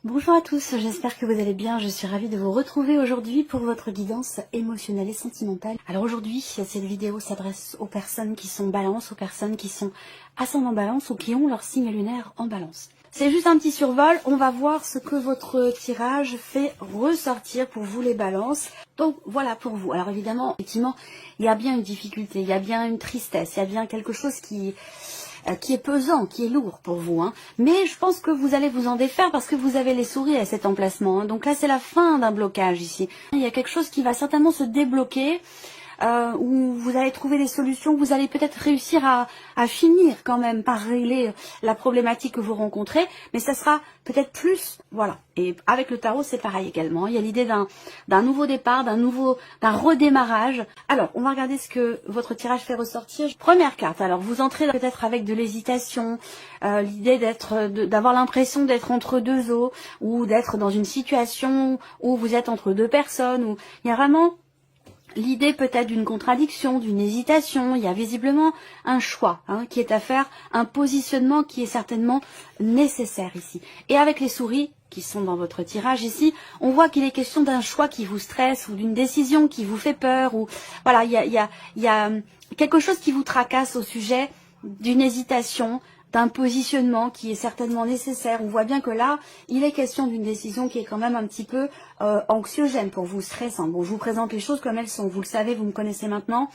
Bonjour à tous, j'espère que vous allez bien. Je suis ravie de vous retrouver aujourd'hui pour votre guidance émotionnelle et sentimentale. Alors aujourd'hui, cette vidéo s'adresse aux personnes qui sont balance, aux personnes qui sont ascendant balance ou qui ont leur signe lunaire en balance. C'est juste un petit survol, on va voir ce que votre tirage fait ressortir pour vous les balances. Donc voilà pour vous. Alors évidemment, effectivement, il y a bien une difficulté, il y a bien une tristesse, il y a bien quelque chose qui est pesant, qui est lourd pour vous. Mais je pense que vous allez vous en défaire parce que vous avez les souris à cet emplacement. Donc là, c'est la fin d'un blocage ici. Il y a quelque chose qui va certainement se débloquer. Où vous allez trouver des solutions, vous allez peut-être réussir à finir quand même par régler la problématique que vous rencontrez, mais ça sera peut-être plus, voilà. Et avec le tarot, c'est pareil également. Il y a l'idée d'un nouveau départ, d'un redémarrage. Alors, on va regarder ce que votre tirage fait ressortir. Première carte. Alors, vous entrez peut-être avec de l'hésitation, l'idée d'avoir l'impression d'être entre deux eaux, ou d'être dans une situation où vous êtes entre deux personnes, où il y a vraiment l'idée peut-être d'une contradiction, d'une hésitation. Il y a visiblement un choix qui est à faire, un positionnement qui est certainement nécessaire ici. Et avec les souris qui sont dans votre tirage ici, on voit qu'il est question d'un choix qui vous stresse ou d'une décision qui vous fait peur. Ou voilà, il y a quelque chose qui vous tracasse au sujet d'une hésitation, d'un positionnement qui est certainement nécessaire. On voit bien que là, il est question d'une décision qui est quand même un petit peu anxiogène pour vous, stressant. Bon, je vous présente les choses comme elles sont. Vous le savez, vous me connaissez maintenant.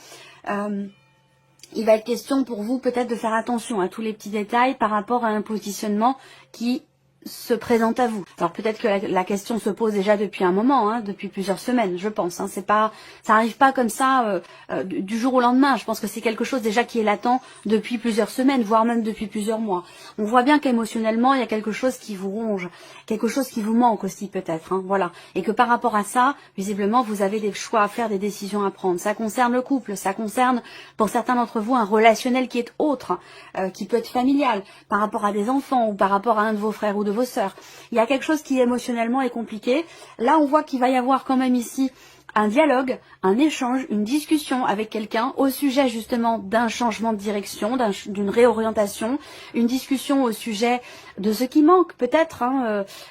Il va être question pour vous peut-être de faire attention à tous les petits détails par rapport à un positionnement qui se présente à vous. Alors peut-être que la question se pose déjà depuis un moment, depuis plusieurs semaines, je pense. C'est pas, ça arrive pas comme ça du jour au lendemain. Je pense que c'est quelque chose déjà qui est latent depuis plusieurs semaines, voire même depuis plusieurs mois. On voit bien qu'émotionnellement il y a quelque chose qui vous ronge, quelque chose qui vous manque aussi peut-être. Voilà. Et que par rapport à ça, visiblement vous avez des choix à faire, des décisions à prendre. Ça concerne le couple, ça concerne pour certains d'entre vous un relationnel qui est autre, qui peut être familial, par rapport à des enfants ou par rapport à un de vos frères ou de vos sœurs. Il y a quelque chose qui émotionnellement est compliqué. Là, on voit qu'il va y avoir quand même ici un dialogue, un échange, une discussion avec quelqu'un au sujet justement d'un changement de direction, d'une réorientation, une discussion au sujet de ce qui manque peut-être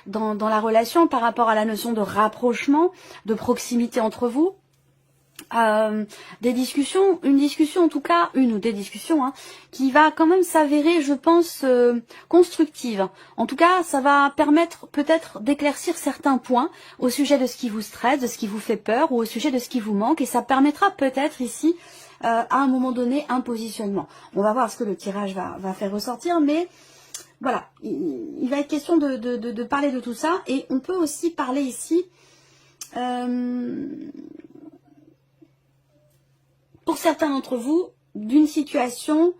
dans la relation par rapport à la notion de rapprochement, de proximité entre vous. Des discussions, une discussion en tout cas, une ou des discussions qui va quand même s'avérer, je pense, constructive. En tout cas, ça va permettre peut-être d'éclaircir certains points au sujet de ce qui vous stresse, de ce qui vous fait peur ou au sujet de ce qui vous manque, et ça permettra peut-être ici, à un moment donné, un positionnement. On va voir ce que le tirage va faire ressortir, mais voilà, il va être question de parler de tout ça, et on peut aussi parler ici pour certains d'entre vous, d'une situation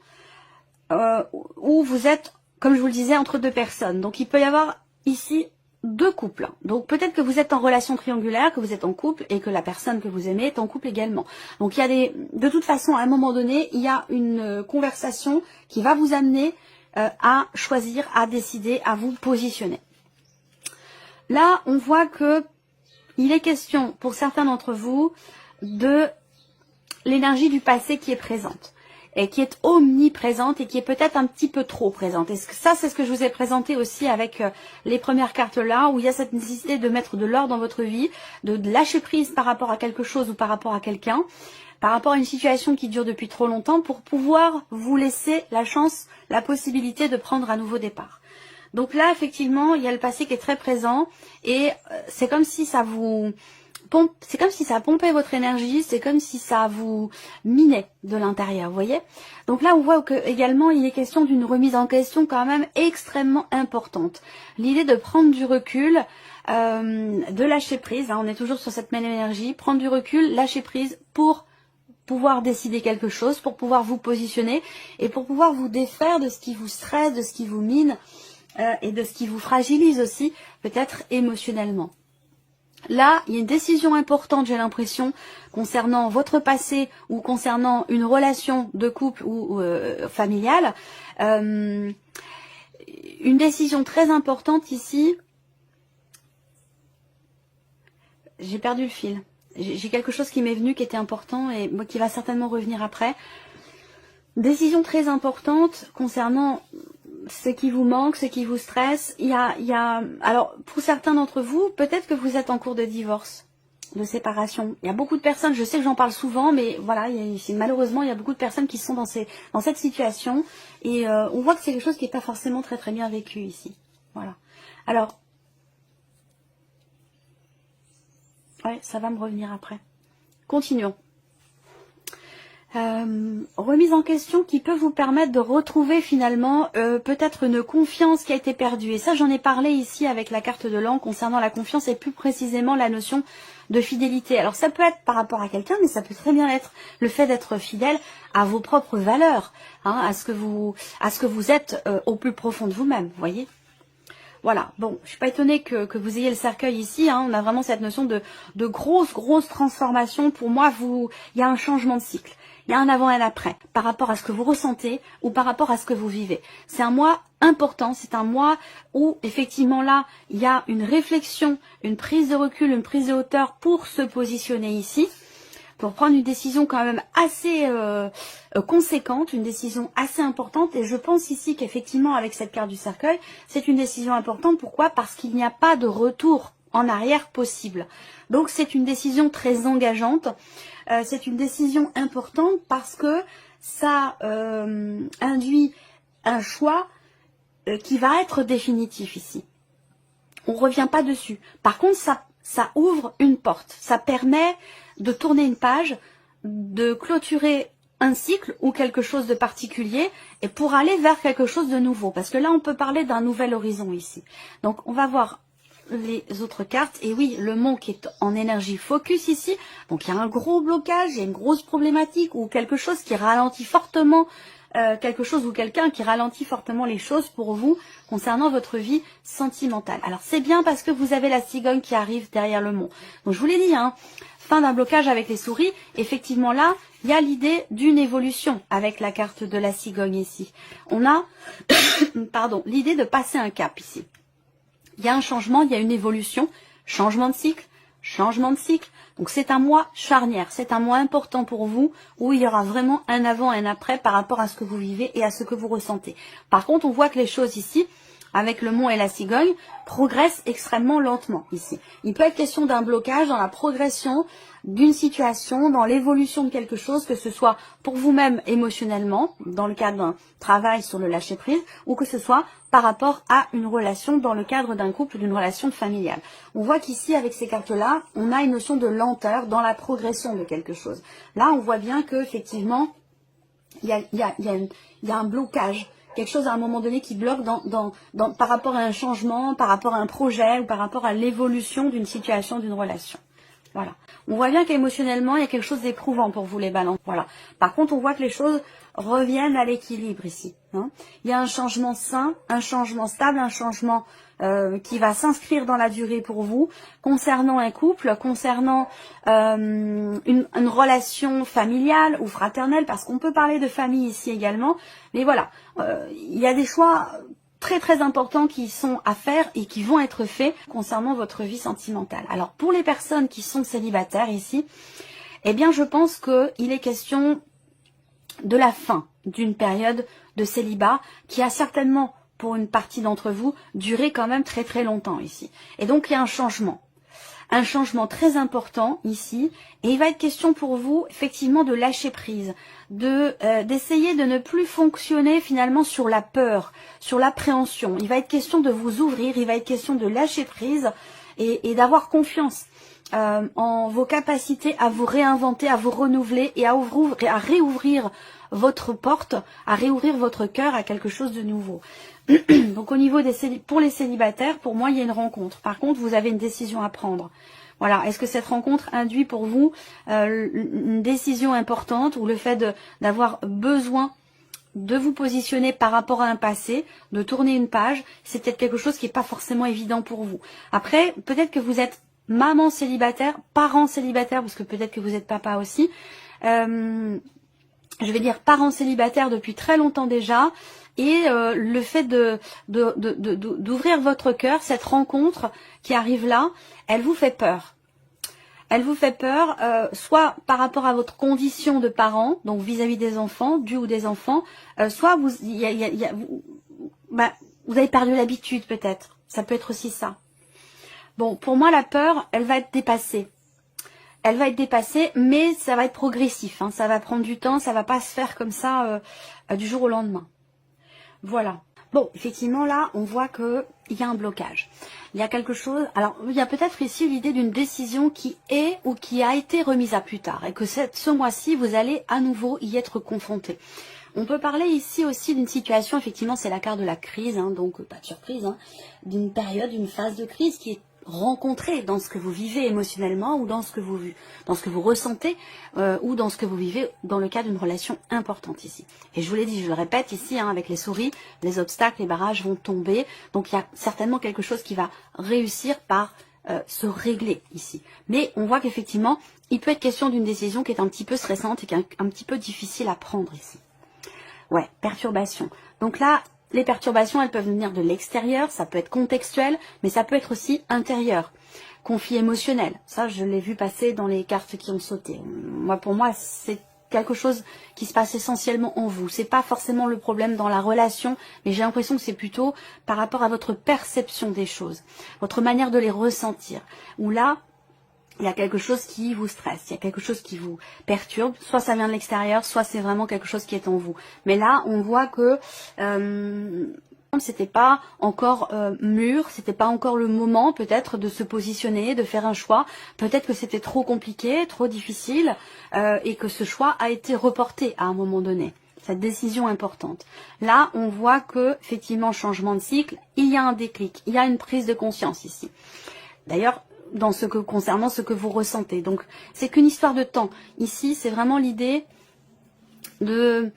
où vous êtes, comme je vous le disais, entre deux personnes. Donc il peut y avoir ici deux couples. Donc peut-être que vous êtes en relation triangulaire, que vous êtes en couple et que la personne que vous aimez est en couple également. Donc il y a de toute façon, à un moment donné, il y a une conversation qui va vous amener à choisir, à décider, à vous positionner. Là, on voit que il est question pour certains d'entre vous de l'énergie du passé qui est présente et qui est omniprésente et qui est peut-être un petit peu trop présente. Et ça, c'est ce que je vous ai présenté aussi avec les premières cartes là, où il y a cette nécessité de mettre de l'ordre dans votre vie, de lâcher prise par rapport à quelque chose ou par rapport à quelqu'un, par rapport à une situation qui dure depuis trop longtemps, pour pouvoir vous laisser la chance, la possibilité de prendre un nouveau départ. Donc là, effectivement, il y a le passé qui est très présent et c'est comme si ça vous... C'est comme si ça pompait votre énergie, c'est comme si ça vous minait de l'intérieur, vous voyez. Donc là, on voit que également, il est question d'une remise en question quand même extrêmement importante. L'idée de prendre du recul, de lâcher prise, on est toujours sur cette même énergie, prendre du recul, lâcher prise pour pouvoir décider quelque chose, pour pouvoir vous positionner et pour pouvoir vous défaire de ce qui vous stresse, de ce qui vous mine et de ce qui vous fragilise aussi, peut-être émotionnellement. Là, il y a une décision importante, j'ai l'impression, concernant votre passé ou concernant une relation de couple ou familiale. Une décision très importante ici. J'ai perdu le fil. J'ai quelque chose qui m'est venu qui était important et qui va certainement revenir après. Décision très importante concernant ce qui vous manque, ce qui vous stresse. Alors, pour certains d'entre vous, peut-être que vous êtes en cours de divorce, de séparation. Il y a beaucoup de personnes, je sais que j'en parle souvent, mais voilà, malheureusement, il y a beaucoup de personnes qui sont dans cette situation. Et on voit que c'est quelque chose qui n'est pas forcément très très bien vécu ici. Voilà. Alors, ouais, ça va me revenir après. Continuons. Remise en question qui peut vous permettre de retrouver finalement peut-être une confiance qui a été perdue. Et ça, j'en ai parlé ici avec la carte de l'an concernant la confiance et plus précisément la notion de fidélité. Alors ça peut être par rapport à quelqu'un, mais ça peut très bien être le fait d'être fidèle à vos propres valeurs, hein, à ce que vous êtes au plus profond de vous-même, vous voyez. Voilà, bon, je suis pas étonnée que vous ayez le cercueil ici, hein, on a vraiment cette notion de grosse transformation. Pour moi, il y a un changement de cycle, il y a un avant et un après, par rapport à ce que vous ressentez ou par rapport à ce que vous vivez. C'est un mois important, c'est un mois où, effectivement, là, il y a une réflexion, une prise de recul, une prise de hauteur pour se positionner ici, pour prendre une décision quand même assez conséquente, une décision assez importante. Et je pense ici qu'effectivement, avec cette carte du cercueil, c'est une décision importante. Pourquoi? Parce qu'il n'y a pas de retour en arrière possible. Donc c'est une décision très engageante. C'est une décision importante parce que ça induit un choix qui va être définitif ici. On ne revient pas dessus. Par contre, ça ouvre une porte. Ça permet de tourner une page, de clôturer un cycle ou quelque chose de particulier et pour aller vers quelque chose de nouveau. Parce que là, on peut parler d'un nouvel horizon ici. Donc, on va voir les autres cartes. Et oui, le mont qui est en énergie focus ici. Donc, il y a un gros blocage, il y a une grosse problématique ou quelque chose qui ralentit fortement quelque chose ou quelqu'un qui ralentit fortement les choses pour vous concernant votre vie sentimentale. Alors c'est bien parce que vous avez la cigogne qui arrive derrière le mont. Donc je vous l'ai dit, hein, fin d'un blocage avec les souris. Effectivement là, il y a l'idée d'une évolution avec la carte de la cigogne ici. On a pardon, l'idée de passer un cap ici. Il y a un changement, il y a une évolution, changement de cycle. Changement de cycle. Donc c'est un mois charnière, c'est un mois important pour vous où il y aura vraiment un avant et un après par rapport à ce que vous vivez et à ce que vous ressentez. Par contre, on voit que les choses ici, avec le mont et la cigogne, progressent extrêmement lentement ici. Il peut être question d'un blocage dans la progression d'une situation, dans l'évolution de quelque chose, que ce soit pour vous-même émotionnellement, dans le cadre d'un travail sur le lâcher-prise, ou que ce soit par rapport à une relation dans le cadre d'un couple, d'une relation familiale. On voit qu'ici, avec ces cartes-là, on a une notion de lenteur dans la progression de quelque chose. Là, on voit bien qu'effectivement, il y a un blocage, quelque chose à un moment donné qui bloque par rapport à un changement, par rapport à un projet, ou par rapport à l'évolution d'une situation, d'une relation. Voilà. On voit bien qu'émotionnellement, il y a quelque chose d'éprouvant pour vous les balances. Voilà. Par contre, on voit que les choses reviennent à l'équilibre ici. Hein. Il y a un changement sain, un changement stable, un changement qui va s'inscrire dans la durée pour vous, concernant un couple, concernant une relation familiale ou fraternelle, parce qu'on peut parler de famille ici également. Mais voilà, il y a des choix très importants qui sont à faire et qui vont être faits concernant votre vie sentimentale. Alors pour les personnes qui sont célibataires ici, eh bien je pense qu'il est question de la fin d'une période de célibat qui a certainement pour une partie d'entre vous duré quand même très longtemps ici. Et donc il y a un changement très important ici, et il va être question pour vous effectivement de lâcher prise, d'essayer de ne plus fonctionner finalement sur la peur, sur l'appréhension. Il va être question de vous ouvrir, il va être question de lâcher prise et d'avoir confiance en vos capacités à vous réinventer, à vous renouveler et à réouvrir votre porte, à réouvrir votre cœur à quelque chose de nouveau. Donc au niveau pour les célibataires, pour moi il y a une rencontre. Par contre, vous avez une décision à prendre. Voilà, est-ce que cette rencontre induit pour vous une décision importante ou le fait d'avoir besoin de vous positionner par rapport à un passé, de tourner une page, c'est peut-être quelque chose qui n'est pas forcément évident pour vous. Après, peut-être que vous êtes maman célibataire, parent célibataire, parce que peut-être que vous êtes papa aussi. Je vais dire parent célibataire depuis très longtemps déjà. Et le fait d'ouvrir votre cœur, cette rencontre qui arrive là, elle vous fait peur. Elle vous fait peur, soit par rapport à votre condition de parent, donc vis-à-vis des enfants, du ou des enfants, soit bah, vous avez perdu l'habitude peut-être. Ça peut être aussi ça. Bon, pour moi, la peur, elle va être dépassée. Elle va être dépassée, mais ça va être progressif. Hein. Ça va prendre du temps, ça va pas se faire comme ça du jour au lendemain. Voilà. Bon, effectivement, là, on voit qu'il y a un blocage. Il y a quelque chose... Alors, il y a peut-être ici l'idée d'une décision qui est ou qui a été remise à plus tard. Et que ce mois-ci, vous allez à nouveau y être confronté. On peut parler ici aussi d'une situation, effectivement, c'est la carte de la crise, hein, donc pas de surprise, hein, d'une période, d'une phase de crise qui est rencontrée dans ce que vous vivez émotionnellement ou dans ce que vous ressentez ou dans ce que vous vivez dans le cas d'une relation importante ici. Et je vous l'ai dit, je le répète ici, hein, avec les souris, les obstacles, les barrages vont tomber, donc il y a certainement quelque chose qui va réussir par se régler ici. Mais on voit qu'effectivement, il peut être question d'une décision qui est un petit peu stressante et qui est un petit peu difficile à prendre ici. Ouais, perturbation. Donc là, les perturbations, elles peuvent venir de l'extérieur, ça peut être contextuel, mais ça peut être aussi intérieur. Conflit émotionnel, ça je l'ai vu passer dans les cartes qui ont sauté. Moi, pour moi, c'est quelque chose qui se passe essentiellement en vous. C'est pas forcément le problème dans la relation, mais j'ai l'impression que c'est plutôt par rapport à votre perception des choses, votre manière de les ressentir. Où là, il y a quelque chose qui vous stresse, il y a quelque chose qui vous perturbe, soit ça vient de l'extérieur, soit c'est vraiment quelque chose qui est en vous. Mais là, on voit que c'était pas encore mûr, c'était pas encore le moment peut-être de se positionner, de faire un choix. Peut-être que c'était trop compliqué, trop difficile, et que ce choix a été reporté à un moment donné. Cette décision importante. Là, on voit que effectivement, changement de cycle, il y a un déclic, il y a une prise de conscience ici. D'ailleurs, concernant ce que vous ressentez. Donc, c'est qu'une histoire de temps. Ici, c'est vraiment l'idée de...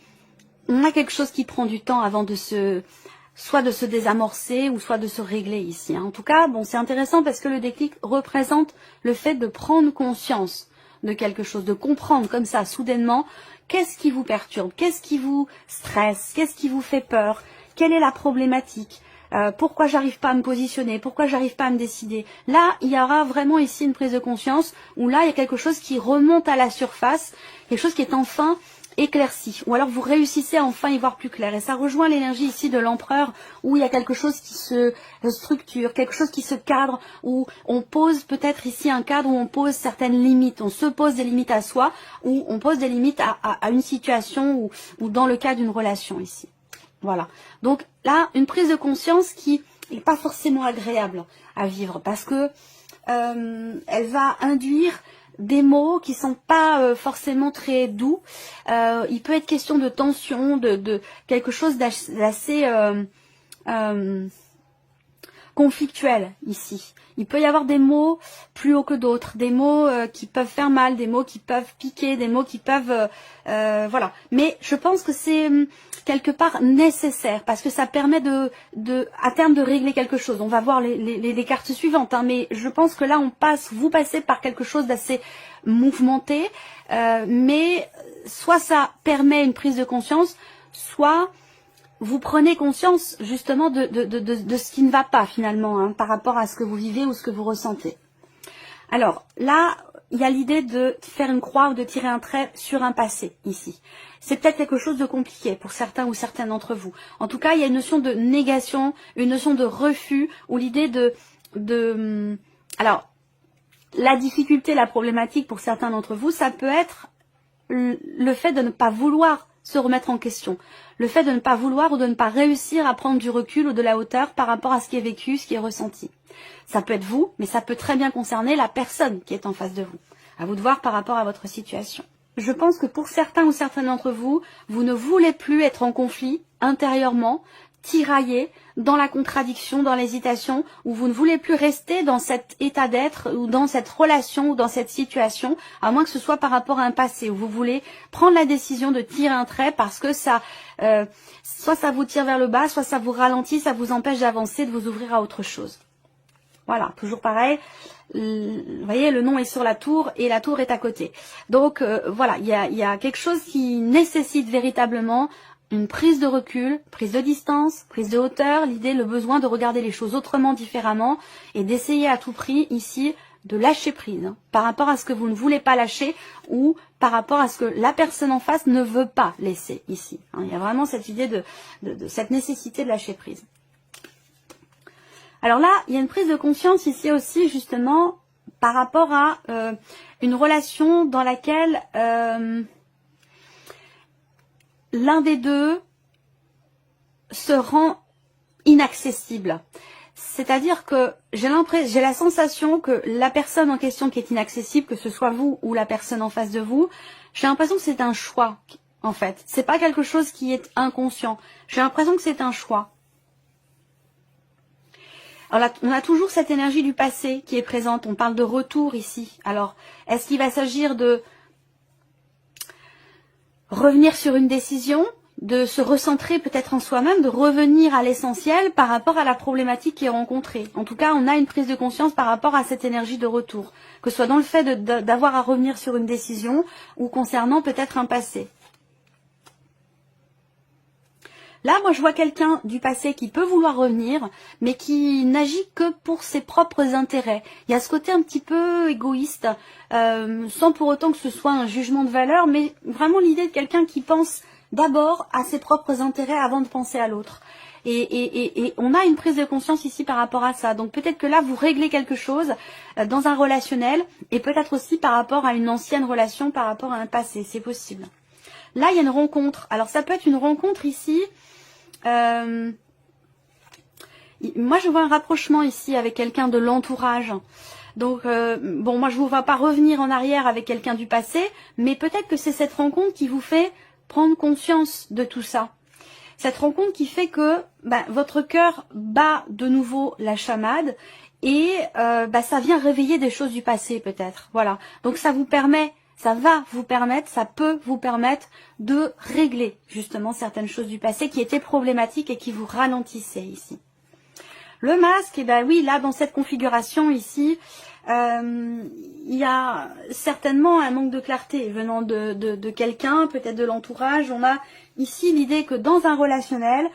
On a quelque chose qui prend du temps avant de soit de se désamorcer ou soit de se régler ici. En tout cas, bon, c'est intéressant parce que le déclic représente le fait de prendre conscience de quelque chose, de comprendre comme ça, soudainement, qu'est-ce qui vous perturbe, qu'est-ce qui vous stresse, qu'est-ce qui vous fait peur, quelle est la problématique. Pourquoi j'arrive pas à me positionner, pourquoi j'arrive pas à me décider. Là, il y aura vraiment ici une prise de conscience où là, il y a quelque chose qui remonte à la surface, quelque chose qui est enfin éclairci. Ou alors vous réussissez à enfin y voir plus clair. Et ça rejoint l'énergie ici de l'empereur où il y a quelque chose qui se structure, quelque chose qui se cadre, où on pose peut-être ici un cadre où on pose certaines limites. On se pose des limites à soi, ou on pose des limites à une situation ou dans le cas d'une relation ici. Voilà. Donc là, une prise de conscience qui n'est pas forcément agréable à vivre parce que elle va induire des mots qui sont pas forcément très doux. Il peut être question de tension, de quelque chose d'assez conflictuel ici. Il peut y avoir des mots plus hauts que d'autres, des mots qui peuvent faire mal, des mots qui peuvent piquer, des mots qui peuvent... voilà. Mais je pense que c'est quelque part nécessaire parce que ça permet à terme de régler quelque chose. On va voir les cartes suivantes, hein, mais je pense que là, vous passez par quelque chose d'assez mouvementé, mais soit ça permet une prise de conscience, soit... vous prenez conscience justement de ce qui ne va pas finalement hein, par rapport à ce que vous vivez ou ce que vous ressentez. Alors là, il y a l'idée de faire une croix ou de tirer un trait sur un passé ici. C'est peut-être quelque chose de compliqué pour certains ou certaines d'entre vous. En tout cas, il y a une notion de négation, une notion de refus ou l'idée alors, la difficulté, la problématique pour certains d'entre vous, ça peut être le fait de ne pas vouloir se remettre en question. Le fait de ne pas vouloir ou de ne pas réussir à prendre du recul ou de la hauteur par rapport à ce qui est vécu, ce qui est ressenti. Ça peut être vous, mais ça peut très bien concerner la personne qui est en face de vous. À vous de voir par rapport à votre situation. Je pense que pour certains ou certaines d'entre vous, vous ne voulez plus être en conflit intérieurement, tiraillé, dans la contradiction, dans l'hésitation, où vous ne voulez plus rester dans cet état d'être ou dans cette relation ou dans cette situation, à moins que ce soit par rapport à un passé, où vous voulez prendre la décision de tirer un trait parce que ça, soit ça vous tire vers le bas, soit ça vous ralentit, ça vous empêche d'avancer, de vous ouvrir à autre chose. Voilà, toujours pareil. Vous voyez, le nom est sur la tour et la tour est à côté. Donc voilà, il y a quelque chose qui nécessite véritablement une prise de recul, prise de distance, prise de hauteur, l'idée, le besoin de regarder les choses autrement, différemment, et d'essayer à tout prix, ici, de lâcher prise, hein, par rapport à ce que vous ne voulez pas lâcher ou par rapport à ce que la personne en face ne veut pas laisser ici. Hein. Il y a vraiment cette idée de cette nécessité de lâcher prise. Alors là, il y a une prise de conscience ici aussi justement par rapport à une relation dans laquelle l'un des deux se rend inaccessible. C'est-à-dire que j'ai la sensation que la personne en question qui est inaccessible, que ce soit vous ou la personne en face de vous, j'ai l'impression que c'est un choix, en fait. C'est pas quelque chose qui est inconscient. J'ai l'impression que c'est un choix. Alors là, on a toujours cette énergie du passé qui est présente. On parle de retour ici. Alors, est-ce qu'il va s'agir de revenir sur une décision, de se recentrer peut-être en soi-même, de revenir à l'essentiel par rapport à la problématique qui est rencontrée. En tout cas, on a une prise de conscience par rapport à cette énergie de retour, que ce soit dans le fait d'avoir à revenir sur une décision ou concernant peut-être un passé. Là, moi, je vois quelqu'un du passé qui peut vouloir revenir, mais qui n'agit que pour ses propres intérêts. Il y a ce côté un petit peu égoïste, sans pour autant que ce soit un jugement de valeur, mais vraiment l'idée de quelqu'un qui pense d'abord à ses propres intérêts avant de penser à l'autre. Et on a une prise de conscience ici par rapport à ça. Donc peut-être que là, vous réglez quelque chose dans un relationnel, et peut-être aussi par rapport à une ancienne relation, par rapport à un passé. C'est possible. Là, il y a une rencontre. Alors ça peut être une rencontre ici. Moi, je vois un rapprochement ici avec quelqu'un de l'entourage. Donc, bon, moi, je ne vous vois pas revenir en arrière avec quelqu'un du passé, mais peut-être que c'est cette rencontre qui vous fait prendre conscience de tout ça. Cette rencontre qui fait que votre cœur bat de nouveau la chamade et ça vient réveiller des choses du passé peut-être. Voilà. Donc, ça vous permet... Ça va vous permettre, ça peut vous permettre de régler justement certaines choses du passé qui étaient problématiques et qui vous ralentissaient ici. Le masque, eh ben oui, là dans cette configuration ici, il y a certainement un manque de clarté venant de quelqu'un, peut-être de l'entourage. On a ici l'idée que dans un relationnel,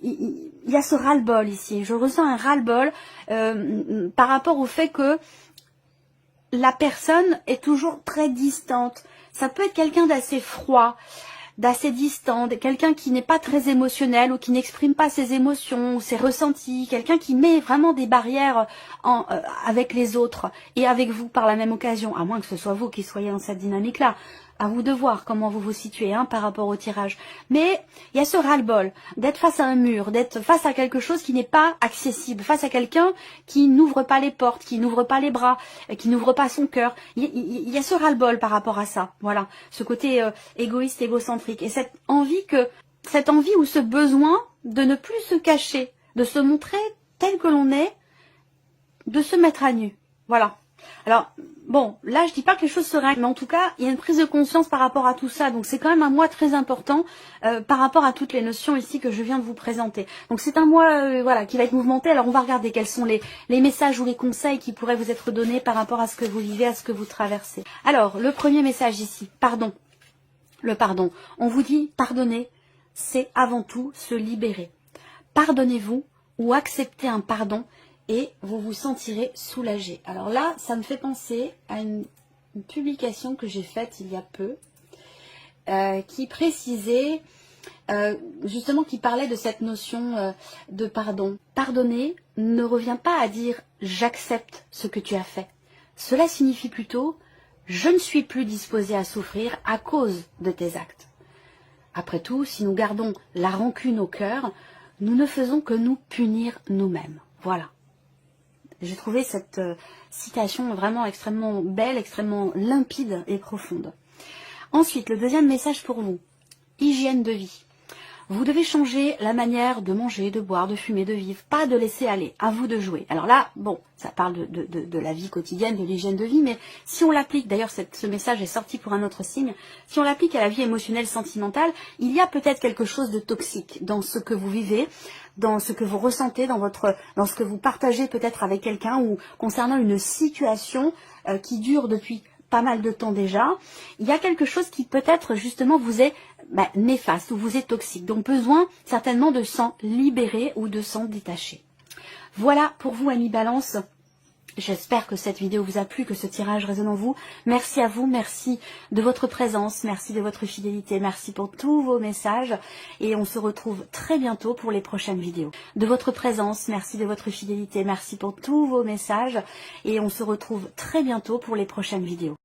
il y a ce ras-le-bol ici. Je ressens un ras-le-bol par rapport au fait que la personne est toujours très distante. Ça peut être quelqu'un d'assez froid, d'assez distant, quelqu'un qui n'est pas très émotionnel ou qui n'exprime pas ses émotions ou ses ressentis, quelqu'un qui met vraiment des barrières avec les autres et avec vous par la même occasion, à moins que ce soit vous qui soyez dans cette dynamique-là. À vous de voir comment vous vous situez par rapport au tirage. Mais il y a ce ras-le-bol d'être face à un mur, d'être face à quelque chose qui n'est pas accessible, face à quelqu'un qui n'ouvre pas les portes, qui n'ouvre pas les bras, qui n'ouvre pas son cœur. Il y a ce ras-le-bol par rapport à ça. Voilà, ce côté égoïste, égocentrique. Et cette envie ou ce besoin de ne plus se cacher, de se montrer tel que l'on est, de se mettre à nu. Voilà. Alors, bon, là, je dis pas que les choses se règlent, mais en tout cas, il y a une prise de conscience par rapport à tout ça. Donc, c'est quand même un mois très important par rapport à toutes les notions ici que je viens de vous présenter. Donc, c'est un mois voilà, qui va être mouvementé. Alors, on va regarder quels sont les messages ou les conseils qui pourraient vous être donnés par rapport à ce que vous vivez, à ce que vous traversez. Alors, le premier message ici, pardon. Le pardon. On vous dit, pardonner, c'est avant tout se libérer. Pardonnez-vous ou acceptez un pardon et vous vous sentirez soulagé. Alors là, ça me fait penser à une publication que j'ai faite il y a peu, qui précisait, justement, qui parlait de cette notion de pardon. Pardonner ne revient pas à dire « j'accepte ce que tu as fait ». Cela signifie plutôt « je ne suis plus disposé à souffrir à cause de tes actes ». Après tout, si nous gardons la rancune au cœur, nous ne faisons que nous punir nous-mêmes. Voilà. J'ai trouvé cette citation vraiment extrêmement belle, extrêmement limpide et profonde. Ensuite, le deuxième message pour vous. Hygiène de vie. Vous devez changer la manière de manger, de boire, de fumer, de vivre, pas de laisser aller, à vous de jouer. Alors là, bon, ça parle de la vie quotidienne, de l'hygiène de vie, mais si on l'applique, d'ailleurs ce message est sorti pour un autre signe, si on l'applique à la vie émotionnelle, sentimentale, il y a peut-être quelque chose de toxique dans ce que vous vivez, dans ce que vous ressentez, dans ce que vous partagez peut-être avec quelqu'un ou concernant une situation qui dure depuis pas mal de temps déjà, il y a quelque chose qui peut-être justement vous est néfaste ou vous est toxique. Donc besoin certainement de s'en libérer ou de s'en détacher. Voilà pour vous, amis Balance, J'espère que cette vidéo vous a plu, que ce tirage résonne en vous. Merci à vous, merci de votre présence, merci de votre fidélité, merci pour tous vos messages et on se retrouve très bientôt pour les prochaines vidéos. De votre présence, merci de votre fidélité, merci pour tous vos messages et on se retrouve très bientôt pour les prochaines vidéos.